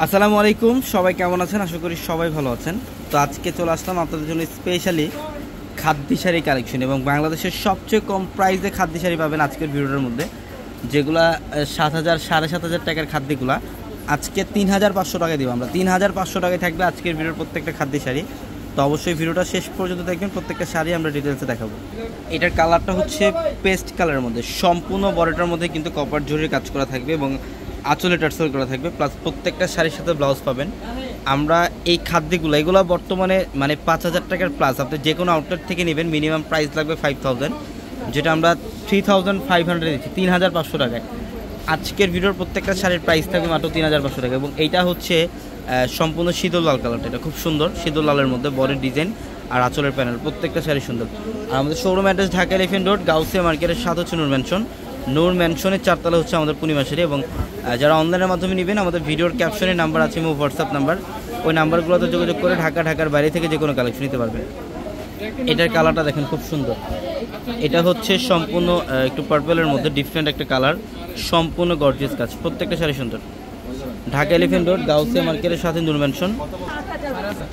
আসসালামু আলাইকুম, সবাই কেমন আছেন? আশা করি সবাই ভালো আছেন। তো আজকে চলে আসলাম আপনাদের জন্য স্পেশালি খাদ্যি শাড়ি কালেকশন, এবং বাংলাদেশের সবচেয়ে কম প্রাইসে খাদ্যি শাড়ি পাবেন আজকের ভিডিওটার মধ্যে। যেগুলা 7,000 7,500 টাকার খাদ্যগুলা আজকে 3,500 টাকায় দিব আমরা। 3,500 টাকায় থাকবে আজকের ভিডিওর প্রত্যেকটা খাদ্যি শাড়ি। তো অবশ্যই ভিডিওটা শেষ পর্যন্ত দেখবেন, প্রত্যেকটা শাড়ি আমরা ডিটেলসে দেখাবো। এটার কালারটা হচ্ছে পেস্ট কালারের মধ্যে, সম্পূর্ণ বডিটার মধ্যে কিন্তু কপার জরির কাজ করা থাকবে এবং আঁচলে টার্সেল করা থাকবে, প্লাস প্রত্যেকটা শাড়ির সাথে ব্লাউজ পাবেন। আমরা এই খাদ্যগুলো এগুলো বর্তমানে 5,000 টাকার প্লাস, আপনি যে কোনো আউটলেট থেকে নেবেন মিনিমাম প্রাইস লাগবে 5,000, যেটা আমরা 3,500 দিচ্ছি 3,500 টাকায়। আজকের ভিডিওর প্রত্যেকটা শাড়ির প্রাইস থাকবে মাত্র 3,500 টাকা। এবং এইটা হচ্ছে সম্পূর্ণ শীতল লাল কালারটা, এটা খুব সুন্দর শীতল লালের মধ্যে বডির ডিজাইন আর আঁচলের প্যানেল, প্রত্যেকটা শাড়ি সুন্দর। আর আমাদের showroom address Dhaka elephant road, Gausia মার্কেটের সাথে হচ্ছে নূর ম্যানশন। নূর ম্যানশনের 4 তলা হচ্ছে আমাদের পূর্ণিমা শাড়ি। এবং যারা অনলাইনের মাধ্যমে নেবেন, আমাদের ভিডিওর ক্যাপশনে নাম্বার আছে এবং হোয়াটসঅ্যাপ নাম্বার, ওই নাম্বারগুলোতে যোগাযোগ করে ঢাকার বাইরে থেকে যে কোনো কালেকশন নিতে পারবেন। এটার কালারটা দেখেন খুব সুন্দর, এটা হচ্ছে সম্পূর্ণ একটু পার্পলের মধ্যে ডিফারেন্ট একটা কালার, সম্পূর্ণ গর্জিয়াস কাজ, প্রত্যেকটা শাড়ি সুন্দর। ঢাকা এলিফ্যান্ট রোড, গাউসিয়া মার্কেটের সাথে নূর ম্যানশন,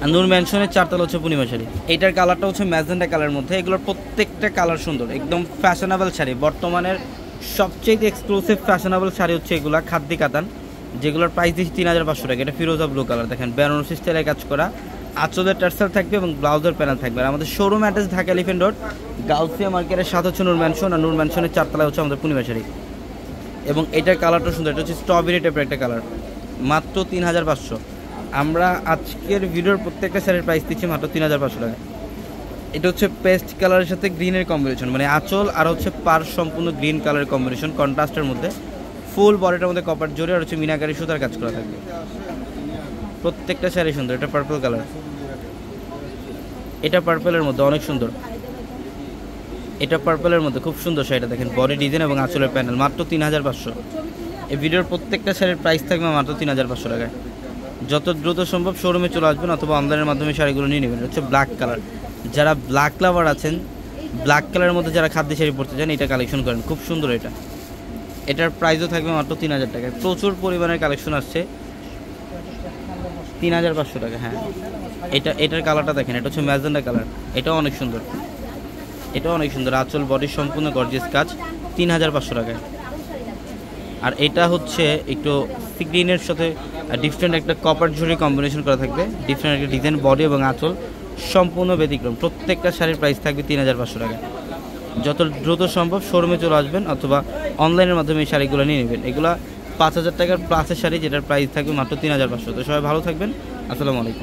আর নূর ম্যানশনের 4 তলা হচ্ছে পূর্ণিমা শাড়ি। এইটার কালারটা হচ্ছে ম্যাজেন্টা কালারের মধ্যে, এগুলোর প্রত্যেকটা কালার সুন্দর, একদম ফ্যাশনেবল শাড়ি। বর্তমানের সবচেয়ে এক্সক্লুসিভ ফ্যাশনেবল শাড়ি হচ্ছে এগুলো খাদ্যি কাতান, যেগুলোর প্রাইস দিচ্ছি 3,500 টাকা। এটা ফিরোজা ব্লু কালার, দেখেন বেনারসি স্টাইলে কাজ করা, আঁচলের টার্সেল থাকবে এবং ব্লাউজের প্যানেল থাকবে। আর আমাদের showroom address Dhaka elephant road, Gausia মার্কেটের সাথে হচ্ছে নূর ম্যানশন, আর নূর ম্যানশনের 4 তলায় হচ্ছে আমাদের পূর্ণিমা শাড়ি। এবং এটার কালারটা সুন্দর, এটা হচ্ছে স্ট্রবেরি টাইপের একটা কালার, মাত্র 3,500। আমরা আজকের ভিডিওর প্রত্যেকটা শাড়ির প্রাইস দিচ্ছি মাত্র 3,500 টাকা। এটা হচ্ছে পেস্ট কালারের সাথে গ্রিনের কম্বিনেশন, মানে আঁচল আর হচ্ছে পার সম্পূর্ণ গ্রিন কালারের কম্বিনেশন, কন্ট্রাস্টের মধ্যে ফুল বডিটার মধ্যে কপার জরি আর হচ্ছে মিনাকারি সুতার কাজ করা থাকবে, প্রত্যেকটা শাড়ি সুন্দর। এটা পার্পল কালার, এটা পার্পলের মধ্যে অনেক সুন্দর, এটা পার্পলের মধ্যে খুব সুন্দর শাড়িটা দেখেন, বডি ডিজাইন এবং আঁচলের প্যানেল, মাত্র 3,500। এই ভিডিওর প্রত্যেকটা শাড়ির প্রাইস থাকবে মাত্র 3,500 টাকায়। যত দ্রুত সম্ভব শোরুমে চলে আসবেন অথবা অনলাইনের মাধ্যমে শাড়িগুলো নিয়ে নেবেন। হচ্ছে ব্ল্যাক কালার, যারা ব্ল্যাক লাভার আছেন, ব্ল্যাক কালারের মধ্যে যারা খাদ্য শাড়ি পরতে চান, এটা কালেকশন করেন, খুব সুন্দর। এটার প্রাইসও থাকবে মাত্র 3,000 টাকায়। প্রচুর পরিমাণের কালেকশন আসছে, 3,500 টাকা। হ্যাঁ, এটার কালারটা দেখেন, এটা হচ্ছে ম্যাজেন্টা কালার, এটাও অনেক সুন্দর, এটাও অনেক সুন্দর। আঁচল বডির সম্পূর্ণ গর্জিয়াস কাজ, 3,500 টাকায়। আর এটা হচ্ছে একটু গ্রিনের সাথে ডিফারেন্ট একটা কপার ঝুড়ি কম্বিনেশন করা থাকবে, ডিফারেন্ট একটা ডিজাইন, বডি এবং আঁচল সম্পূর্ণ ব্যতিক্রম। প্রত্যেকটা শাড়ির প্রাইস থাকবে 3,500 টাকা। যত দ্রুত সম্ভব শোরুমে চলে আসবেন অথবা অনলাইনের মাধ্যমে এই শাড়িগুলো নিয়ে নেবেন। এগুলো 5,000 টাকার প্লাসের শাড়ি, যেটার প্রাইস থাকবে মাত্র 3,500। তো সবাই ভালো থাকবেন, আসসালামু আলাইকুম।